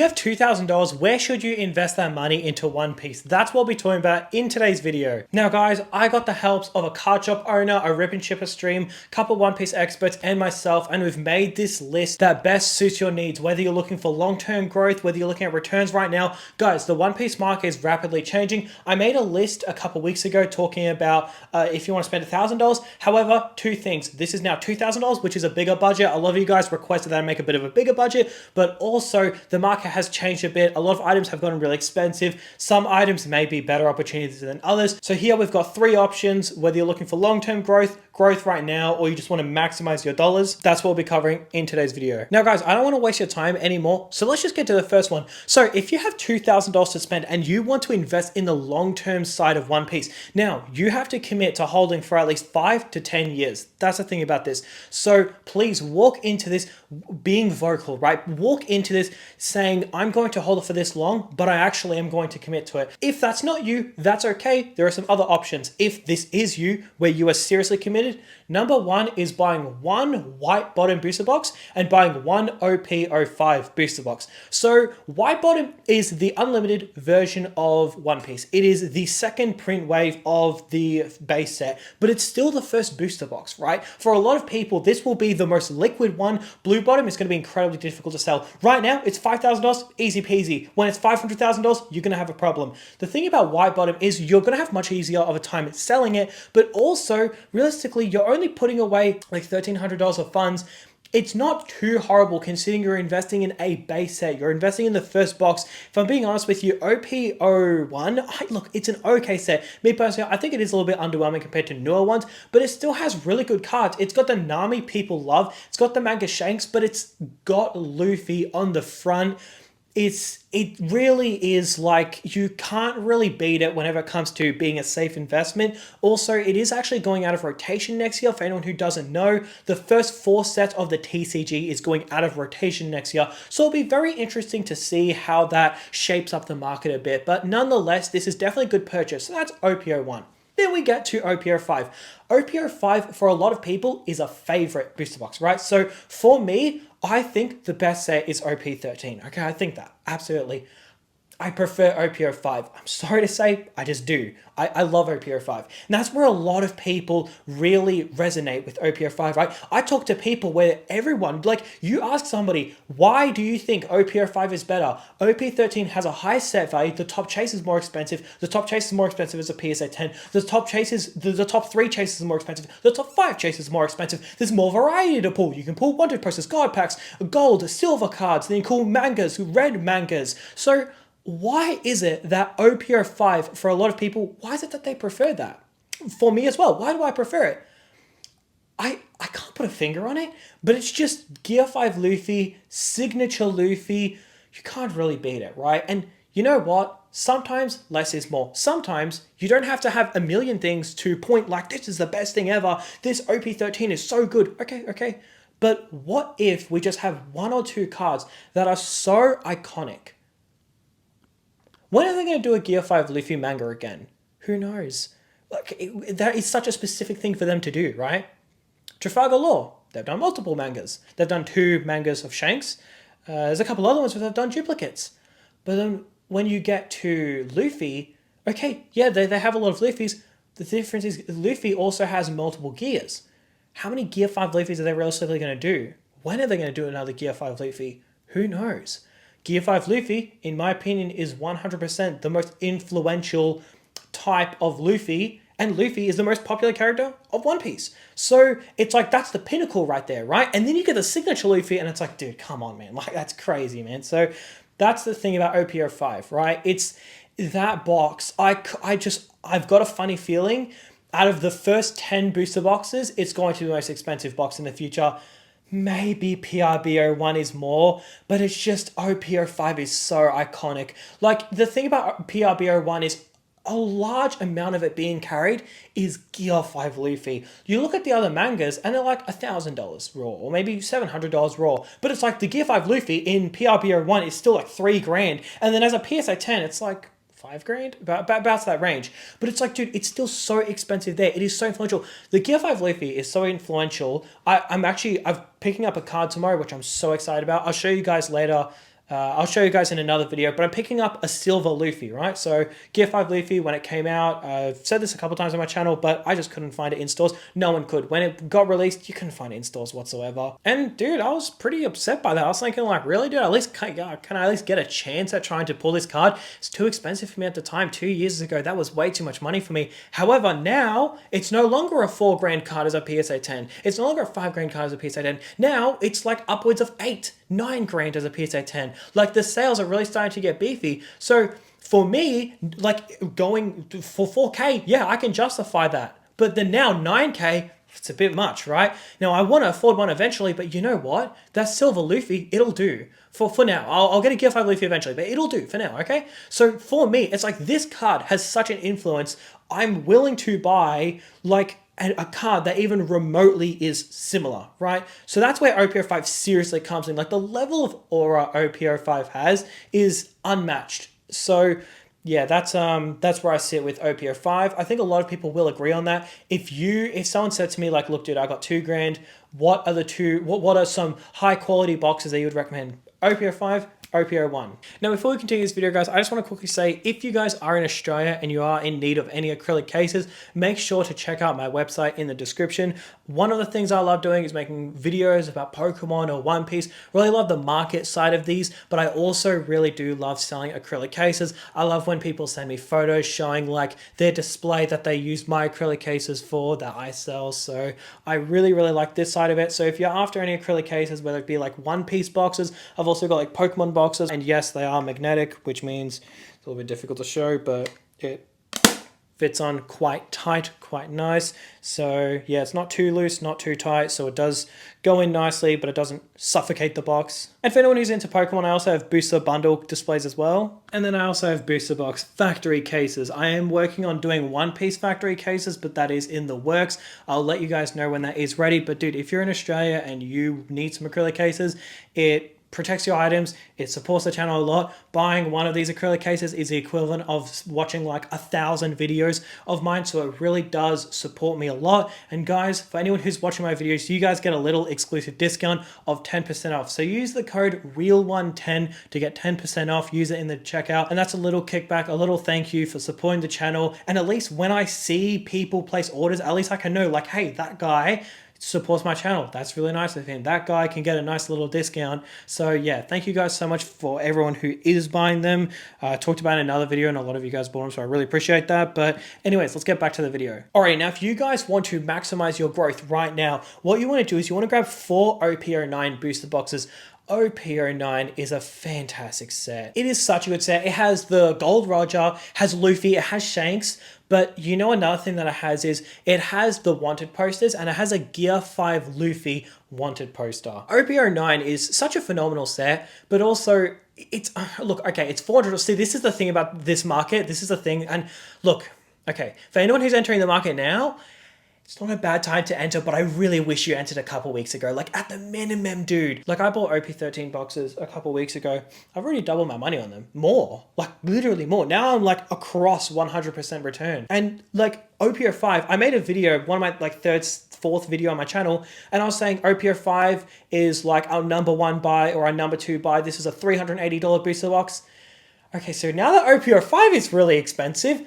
You have $2,000, where should you invest that money into One Piece? That's what we'll be talking about in today's video. Now guys, I got the helps of a card shop owner, a Rip and Shipper stream, a couple One Piece experts, and myself, and we've made this list that best suits your needs, whether you're looking for long-term growth, whether you're looking at returns right now. Guys, the One Piece market is rapidly changing. I made a list a couple weeks ago talking about if you want to spend $1,000. However, two things. This is now $2,000, which is a bigger budget. A lot of you guys requested that I make a bit of a bigger budget, but also the market has changed a bit. A lot of items have gotten really expensive. Some items may be better opportunities than others. So here we've got three options, whether you're looking for long-term growth right now, or you just want to maximize your dollars. That's what we'll be covering in today's video. Now guys, I don't want to waste your time anymore, so let's just get to the first one. So if you have $2,000 to spend and you want to invest in the long-term side of One Piece, now you have to commit to holding for at least 5 to 10 years. That's the thing about this. So please walk into this being vocal, right? Walk into this saying, I'm going to hold it for this long, but I actually am going to commit to it. If that's not you, that's okay. There are some other options. If this is you, where you are seriously committed, number one is buying one white bottom booster box and buying one OP05 booster box. So white bottom is the unlimited version of One Piece. It is the second print wave of the base set, but it's still the first booster box, right? For a lot of people, this will be the most liquid one. Blue bottom is going to be incredibly difficult to sell. Right now, it's $5,000, easy peasy. When it's $500,000, you're going to have a problem. The thing about white bottom is you're going to have much easier of a time selling it, but also realistically, you're only putting away like $1,300 of funds. It's not too horrible considering you're investing in a base set. You're investing in the first box. If I'm being honest with you, OP01, look, it's an okay set. Me personally, I think it is a little bit underwhelming compared to newer ones, but it still has really good cards. It's got the Nami people love. It's got the manga Shanks, but it's got Luffy on the front. It really is like, you can't really beat it whenever it comes to being a safe investment. Also, it is actually going out of rotation next year. For anyone who doesn't know, the first 4 sets of the TCG is going out of rotation next year. So it'll be very interesting to see how that shapes up the market a bit. But nonetheless, this is definitely a good purchase. So that's OP01. Then we get to OP05. OP05 for a lot of people is a favorite booster box, right? So for me, I think the best set is OP13. Okay, I think that, absolutely. I prefer OP05. I'm sorry to say, I just do. I love OP05. And that's where a lot of people really resonate with OP05, right? I talk to people where everyone, like, you ask somebody, why do you think OP05 is better? OP13 has a high set value. The top chase is more expensive. The top chase is more expensive as a PSA 10. The top 3 chases are more expensive. The top 5 chases are more expensive. There's more variety to pull. You can pull wanted posters, card packs, gold, silver cards, then you can pull mangas, red mangas. So why is it that OP05, for a lot of people, why is it that they prefer that? For me as well, why do I prefer it? I can't put a finger on it, but it's just Gear 5 Luffy, signature Luffy. You can't really beat it, right? And you know what? Sometimes less is more. Sometimes you don't have to have a million things to point like, this is the best thing ever. This OP13 is so good. Okay. But what if we just have 1 or 2 cards that are so iconic? When are they going to do a Gear 5 Luffy manga again? Who knows? Like, that is such a specific thing for them to do, right? Trafalgar Law, they've done multiple mangas. They've done 2 mangas of Shanks. There's a couple other ones where they've done duplicates. But then when you get to Luffy, okay, yeah, they have a lot of Luffys. The difference is Luffy also has multiple gears. How many Gear 5 Luffys are they realistically going to do? When are they going to do another Gear 5 Luffy? Who knows? Gear 5 Luffy, in my opinion, is 100% the most influential type of Luffy, and Luffy is the most popular character of One Piece. So it's like, that's the pinnacle right there, right? And then you get the signature Luffy, and it's like, dude, come on, man. Like, that's crazy, man. So that's the thing about OP05, right? It's that box. I've got a funny feeling out of the first 10 booster boxes, it's going to be the most expensive box in the future. Maybe PRB01 is more, but it's just OP05 is so iconic. Like, the thing about PRB01 is a large amount of it being carried is Gear 5 Luffy. You look at the other mangas and they're like $1,000 raw, or maybe $700 raw. But it's like the Gear 5 Luffy in PRB01 is still like $3,000. And then as a PSA 10, it's like $5,000, about that range. But it's like, dude, it's still so expensive there. It is so influential. The Gear 5 Luffy is so influential. I'm picking up a card tomorrow, which I'm so excited about. I'll show you guys later I'll show you guys in another video, but I'm picking up a silver Luffy, right? So Gear 5 Luffy, when it came out, I've said this a couple times on my channel, but I just couldn't find it in stores. No one could. When it got released, you couldn't find it in stores whatsoever. And dude, I was pretty upset by that. I was thinking like, really dude, at least can I at least get a chance at trying to pull this card? It's too expensive for me at the time. 2 years ago, that was way too much money for me. However, now it's no longer a 4 grand card as a PSA 10. It's no longer a 5 grand card as a PSA 10. Now it's like upwards of 8, 9 grand as a PSA 10. Like the sales are really starting to get beefy. So for me, like going for 4K, yeah, I can justify that. But then now 9K, it's a bit much, right? Now I want to afford one eventually, but you know what? That silver Luffy, it'll do. For now. I'll get a Gear 5 Luffy eventually, but it'll do for now, okay? So for me, it's like this card has such an influence. I'm willing to buy like a card that even remotely is similar, right? So that's where OPO5 seriously comes in. Like the level of aura OPO5 has is unmatched. So yeah, that's where I sit with OPO5. I think a lot of people will agree on that. If someone said to me like, look, dude, I got 2 grand. What are some high quality boxes that you would recommend? OPO5, OPO1. Now, before we continue this video, guys, I just want to quickly say, if you guys are in Australia and you are in need of any acrylic cases, make sure to check out my website in the description. One of the things I love doing is making videos about Pokemon or One Piece. Really love the market side of these, but I also really do love selling acrylic cases. I love when people send me photos showing like their display that they use my acrylic cases for that I sell. So I really, really like this side of it. So if you're after any acrylic cases, whether it be like One Piece boxes, I've also got like Pokemon boxes, and yes, they are magnetic, which means it's a little bit difficult to show, but it fits on quite tight, quite nice. So yeah, it's not too loose, not too tight, so it does go in nicely, but it doesn't suffocate the box. And for anyone who's into Pokemon, I also have booster bundle displays as well. And then I also have booster box factory cases. I am working on doing One Piece factory cases, but that is in the works. I'll let you guys know when that is ready. But dude, if you're in Australia and you need some acrylic cases, it protects your items, it supports the channel a lot. Buying one of these acrylic cases is the equivalent of watching like 1,000 videos of mine, so it really does support me a lot. And guys, for anyone who's watching my videos, you guys get a little exclusive discount of 10% off. So use the code REAL110 to get 10% off, use it in the checkout, and that's a little kickback, a little thank you for supporting the channel. And at least when I see people place orders, at least I can know like, hey, that guy supports my channel. That's really nice of him. That guy can get a nice little discount. So yeah, thank you guys so much for everyone who is buying them. I talked about it in another video and a lot of you guys bought them, so I really appreciate that. But anyways, let's get back to the video. All right, now if you guys want to maximize your growth right now, what you want to do is you want to grab 4 OPO9 booster boxes. OPO9 is a fantastic set. It is such a good set. It has the Gold Roger, has Luffy, it has Shanks, but you know another thing that it has is it has the wanted posters and it has a Gear 5 Luffy wanted poster. OPO9 is such a phenomenal set, but also it's, look, okay, it's 400. See, this is the thing about this market. This is the thing. And look, okay, for anyone who's entering the market now, it's not a bad time to enter, but I really wish you entered a couple weeks ago. Like at the minimum, dude. Like I bought OP13 boxes a couple weeks ago. I've already doubled my money on them. More. Like literally more. Now I'm like across 100% return. And like OPO5, I made a video, one of my like fourth video on my channel, and I was saying OPO5 is like our #1 buy or our #2 buy. This is a $380 booster box. Okay, so now that OPO5 is really expensive,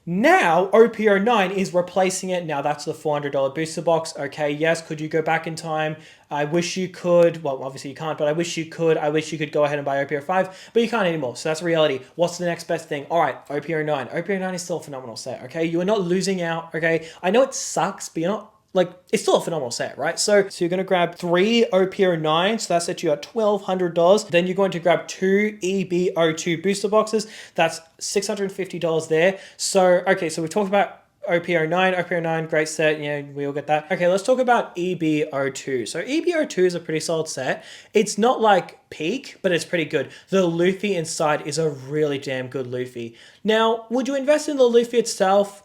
now OPO9 is replacing it. Now that's the $400 booster box. Okay, yes, could you go back in time? I wish you could. Well, obviously you can't, but I wish you could. I wish you could go ahead and buy OPO5, but you can't anymore. So that's reality. What's the next best thing? All right, OPO9. OPO9 is still a phenomenal set, okay? You are not losing out, okay? I know it sucks, but you're not, like, it's still a phenomenal set, right? So you're going to grab 3 OPO9, so that sets you at $1,200. Then you're going to grab 2 EBO2 booster boxes. That's $650 there. So, okay, so we've talked about OPO9. OPO9, great set. Yeah, we all get that. Okay, let's talk about EBO2. So EBO2 is a pretty solid set. It's not like peak, but it's pretty good. The Luffy inside is a really damn good Luffy. Now, would you invest in the Luffy itself?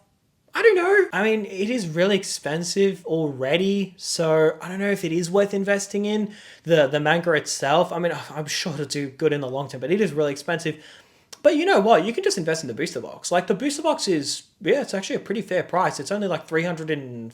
I don't know. I mean, it is really expensive already, so I don't know if it is worth investing in. The manga itself, I mean, I'm sure it'll do good in the long term, but it is really expensive. But you know what? You can just invest in the booster box. Like the booster box is, yeah, it's actually a pretty fair price. It's only like $330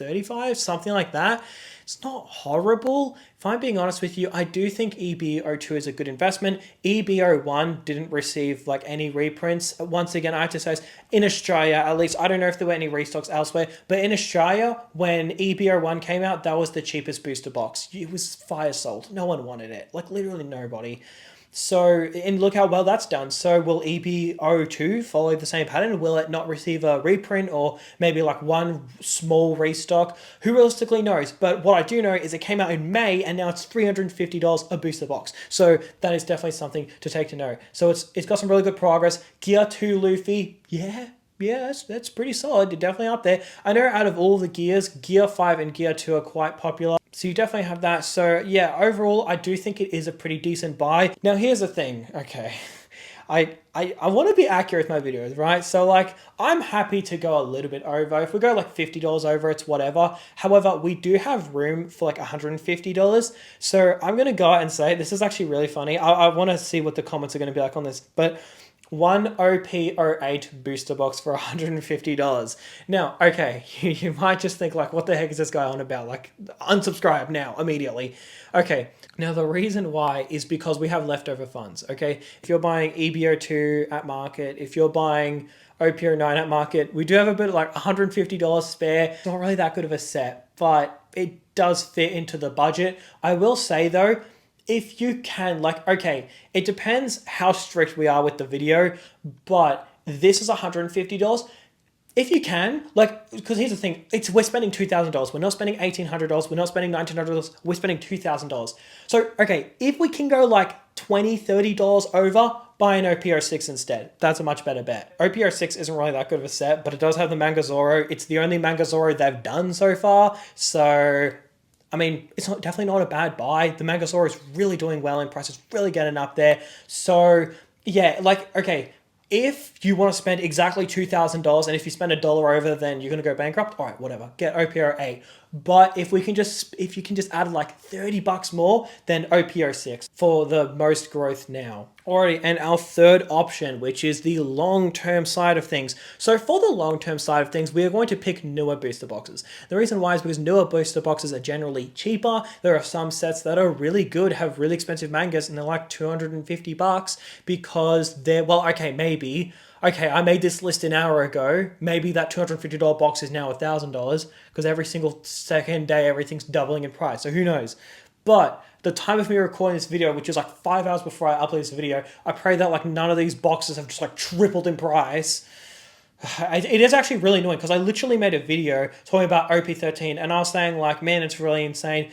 35, something like that. It's not horrible. If I'm being honest with you, I do think EB02 is a good investment. EB01 didn't receive like any reprints. Once again, I have to say, in Australia, at least, I don't know if there were any restocks elsewhere, but in Australia, when EB01 came out, that was the cheapest booster box. It was fire sold. No one wanted it. Like literally nobody. So, and look how well that's done. So will EB02 follow the same pattern? Will it not receive a reprint or maybe like one small restock? Who realistically knows? But what I do know is it came out in May and now it's $350 a booster box. So that is definitely something to take to know. So it's got some really good progress. Gear 2 Luffy, yeah, that's pretty solid. You're definitely up there. I know out of all the gears, Gear 5 and Gear 2 are quite popular. So you definitely have that. So yeah, overall, I do think it is a pretty decent buy. Now, here's the thing. Okay. I want to be accurate with my videos, right? So like, I'm happy to go a little bit over. If we go like $50 over, it's whatever. However, we do have room for like $150. So I'm going to go out and say, this is actually really funny. I want to see what the comments are going to be like on this, but one OP08 booster box for $150. Now, okay, you might just think like, what the heck is this guy on about? Like, unsubscribe now, immediately. Okay, now the reason why is because we have leftover funds, okay? If you're buying EB02 at market, if you're buying OP09 at market, we do have a bit of like $150 spare. It's not really that good of a set, but it does fit into the budget. I will say though, if you can, like, okay, it depends how strict we are with the video, but this is $150. If you can, like, because here's the thing, we're spending $2,000. We're not spending $1,800. We're not spending $1,900. We're spending $2,000. So, okay, if we can go like $20, $30 over, buy an OP06 instead. That's a much better bet. OP06 isn't really that good of a set, but it does have the Manga Zoro. It's the only Manga Zoro they've done so far. So, I mean, it's definitely not a bad buy. The Manga Zoro is really doing well in price. It's really getting up there. So, yeah, like, okay, if you want to spend exactly $2,000 and if you spend $1 over, then you're going to go bankrupt. All right, whatever. Get OP08. But if you can just add like 30 bucks more, then OP06 for the most growth now. Alrighty, and our third option, which is the long-term side of things. So for the long-term side of things, we are going to pick newer booster boxes. The reason why is because newer booster boxes are generally cheaper. There are some sets that are really good, have really expensive mangas, and they're like 250 bucks because they're, well, okay, maybe. Okay, I made this list an hour ago. Maybe that $250 box is now $1,000 because every single second day, everything's doubling in price. So who knows? But the time of me recording this video, which is like 5 hours before I upload this video, I pray that like none of these boxes have just like tripled in price. It is actually really annoying because I literally made a video talking about OP13 and I was saying like, man, it's really insane.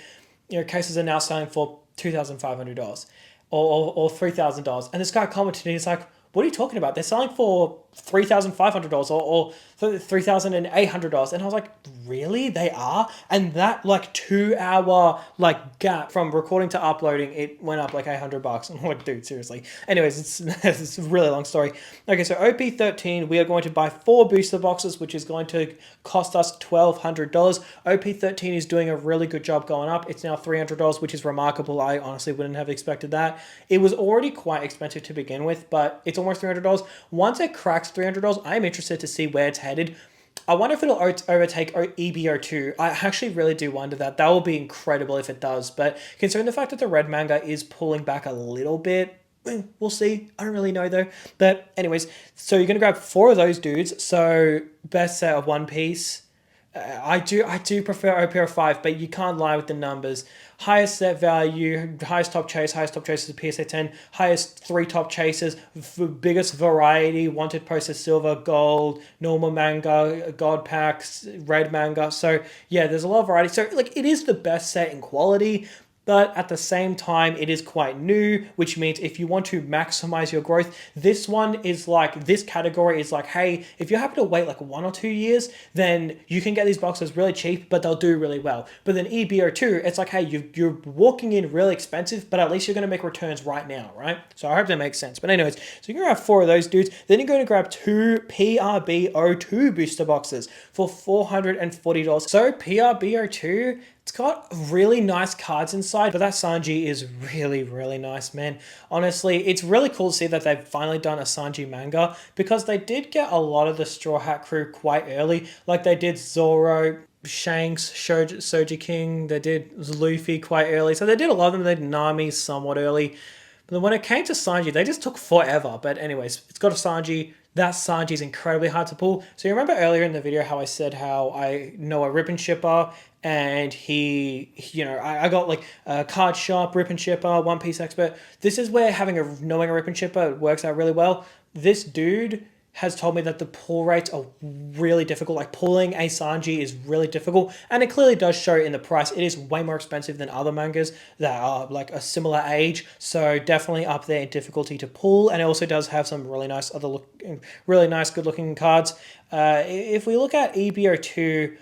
You know, cases are now selling for $2,500 or $3,000. And this guy commented and he's like, what are you talking about? They're selling for $3,500 or $3,800. And I was like, really? They are? And that like 2 hour like gap from recording to uploading, it went up like $800. I'm like, dude, seriously. Anyways, it's a really long story. Okay, so OP13, we are going to buy 4 booster boxes, which is going to cost us $1,200. OP13 is doing a really good job going up. It's now $300, which is remarkable. I honestly wouldn't have expected that. It was already quite expensive to begin with, but it's almost $300. Once it cracks $300, I'm interested to see where it's headed. I wonder if it'll overtake EB02. I actually really do wonder that. That will be incredible if it does. But considering the fact that the red manga is pulling back a little bit, we'll see. I don't really know though. But anyways, so you're going to grab 4 of those dudes. So best set of One Piece. I do prefer OP05, but you can't lie with the numbers. Highest set value, highest top chase is a PSA 10, highest 3 top chases, biggest variety, wanted posters, silver, gold, normal manga, god packs, red manga. So yeah, there's a lot of variety. So like it is the best set in quality, but at the same time, it is quite new, which means if you want to maximize your growth, this category is like, hey, if you happen to wait like 1 or 2 years, then you can get these boxes really cheap, but they'll do really well. But then EB02, it's like, hey, you're walking in really expensive, but at least you're going to make returns right now, right? So I hope that makes sense. But anyways, so you're going to grab 4 of those dudes. Then you're going to grab 2 PRB02 booster boxes for $440. So PRB02, it's got really nice cards inside, but that Sanji is really, really nice, man. Honestly, it's really cool to see that they've finally done a Sanji manga because they did get a lot of the Straw Hat crew quite early. Like they did Zoro, Shanks, Soji King. They did Luffy quite early. So they did a lot of them. They did Nami somewhat early. But then when it came to Sanji, they just took forever. But anyways, it's got a Sanji. That Sanji is incredibly hard to pull. So you remember earlier in the video how I said how I know a rip and shipper, and I got like a card shop, rip and shipper, One Piece expert. This is where knowing a rip and shipper works out really well. This dude has told me that the pull rates are really difficult. Like pulling a Sanji is really difficult, and it clearly does show in the price. It is way more expensive than other mangas that are like a similar age, so definitely up there in difficulty to pull. And it also does have some really nice good looking cards. If we look at EBO2,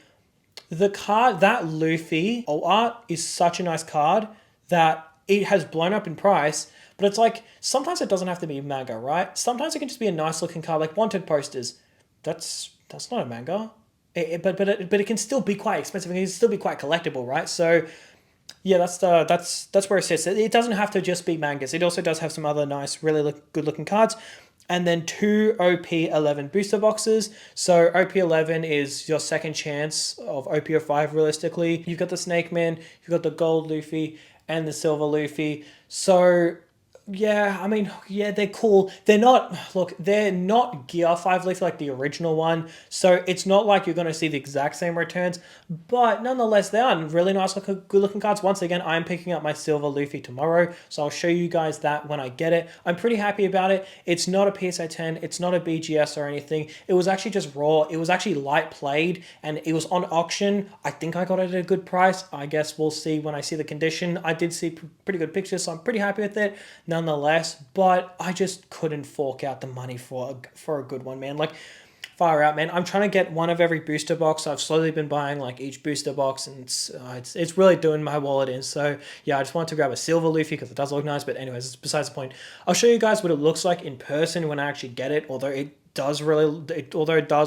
the card that Luffy art is such a nice card that it has blown up in price. But it's like, sometimes it doesn't have to be manga, right? Sometimes it can just be a nice looking card, like wanted posters. That's not a manga. But it can still be quite expensive. It can still be quite collectible, right? So yeah, that's where it sits. It doesn't have to just be mangas. It also does have some other nice, really good looking cards. And then 2 OP11 booster boxes. So OP11 is your second chance of OP05 realistically. You've got the Snake Man, you've got the Gold Luffy, and the Silver Luffy. So yeah, I mean, yeah, they're cool. They're not Gear 5 Leaf like the original one, so it's not like you're going to see the exact same returns, but nonetheless, they are really nice, good looking cards. Once again, I'm picking up my Silver Luffy tomorrow, so I'll show you guys that when I get it. I'm pretty happy about it. It's not a PSA 10, it's not a BGS or anything. It was actually just raw. It was actually light played, and it was on auction. I think I got it at a good price. I guess we'll see when I see the condition. I did see pretty good pictures, so I'm pretty happy with it nonetheless, but I just couldn't fork out the money for a good one, man. Like, far out, man. I'm trying to get one of every booster box. I've slowly been buying like each booster box, and it's really doing my wallet in. So yeah, I just want to grab a Silver Luffy because it does look nice. But anyways, it's besides the point. I'll show you guys what it looks like in person when I actually get it, although it does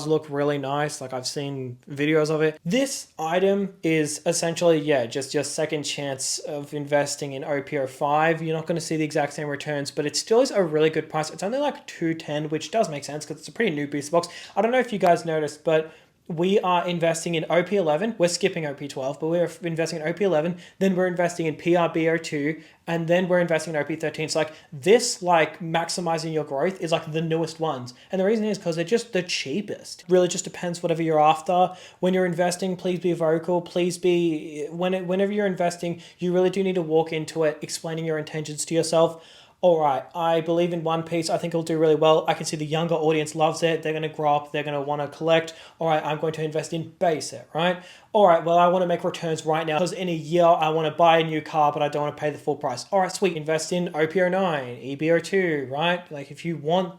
look really nice. Like, I've seen videos of it. This item is essentially, yeah, just your second chance of investing in OP05. You're not going to see the exact same returns, but it still is a really good price. It's only like $210, which does make sense because it's a pretty new booster box. I don't know if you guys noticed, but we are investing in OP11. We're skipping OP12, but we're investing in OP11. Then we're investing in PRBO2, and then we're investing in OP13. So like this, like maximizing your growth is like the newest ones. And the reason is because they're just the cheapest. Really just depends whatever you're after. When you're investing, please be vocal. Please be, whenever you're investing, you really do need to walk into it explaining your intentions to yourself. All right, I believe in One Piece. I think it'll do really well. I can see the younger audience loves it. They're going to grow up. They're going to want to collect. All right, I'm going to invest in base set, right? All right, well, I want to make returns right now because in a year, I want to buy a new car, but I don't want to pay the full price. All right, sweet. Invest in OP09, EBO2, right? Like, if you want,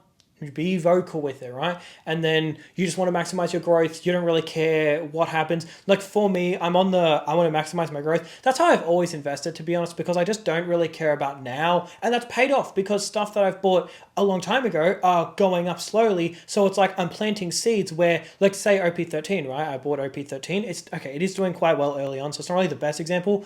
be vocal with it, right? And then you just want to maximize your growth. You don't really care what happens. Like for me, I want to maximize my growth. That's how I've always invested, to be honest, because I just don't really care about now. And that's paid off because stuff that I've bought a long time ago are going up slowly. So it's like I'm planting seeds where, like say OP13, right? I bought OP13. It's okay. It is doing quite well early on. So it's not really the best example.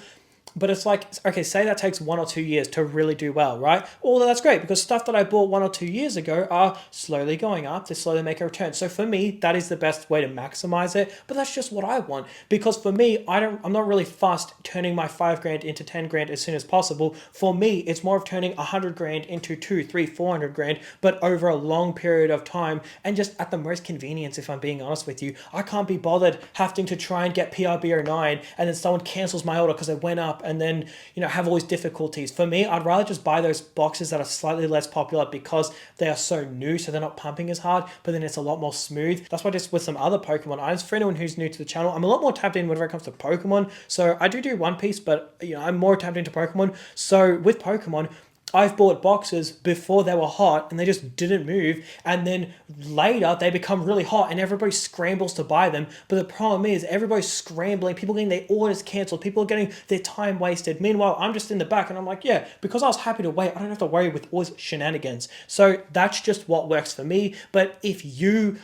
But it's like, okay, say that takes 1 or 2 years to really do well, right? Although that's great because stuff that I bought 1 or 2 years ago are slowly going up to slowly make a return. So for me, that is the best way to maximize it. But that's just what I want, because for me, I'm not really fussed turning my 5 grand into 10 grand as soon as possible. For me, it's more of turning 100 grand into 2, 3, 400 grand, but over a long period of time and just at the most convenience, if I'm being honest with you. I can't be bothered having to try and get PRB09 and then someone cancels my order because it went up, and then, you know, have all these difficulties. For me, I'd rather just buy those boxes that are slightly less popular because they are so new, so they're not pumping as hard, but then it's a lot more smooth. That's why just with some other Pokemon items, for anyone who's new to the channel, I'm a lot more tapped in whenever it comes to Pokemon. So I do One Piece, but you know, I'm more tapped into Pokemon. So with Pokemon, I've bought boxes before they were hot and they just didn't move, and then later they become really hot and everybody scrambles to buy them. But the problem is everybody's scrambling, people getting their orders cancelled, people are getting their time wasted. Meanwhile, I'm just in the back and I'm like, yeah, because I was happy to wait, I don't have to worry with all these shenanigans. So that's just what works for me. But if you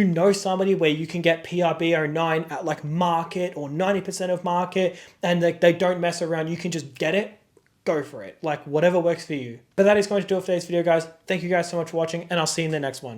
know somebody where you can get PRB09 at like market or 90% of market and they don't mess around, you can just get it, go for it. Like, whatever works for you. But that is going to do it for today's video, guys. Thank you guys so much for watching, and I'll see you in the next one.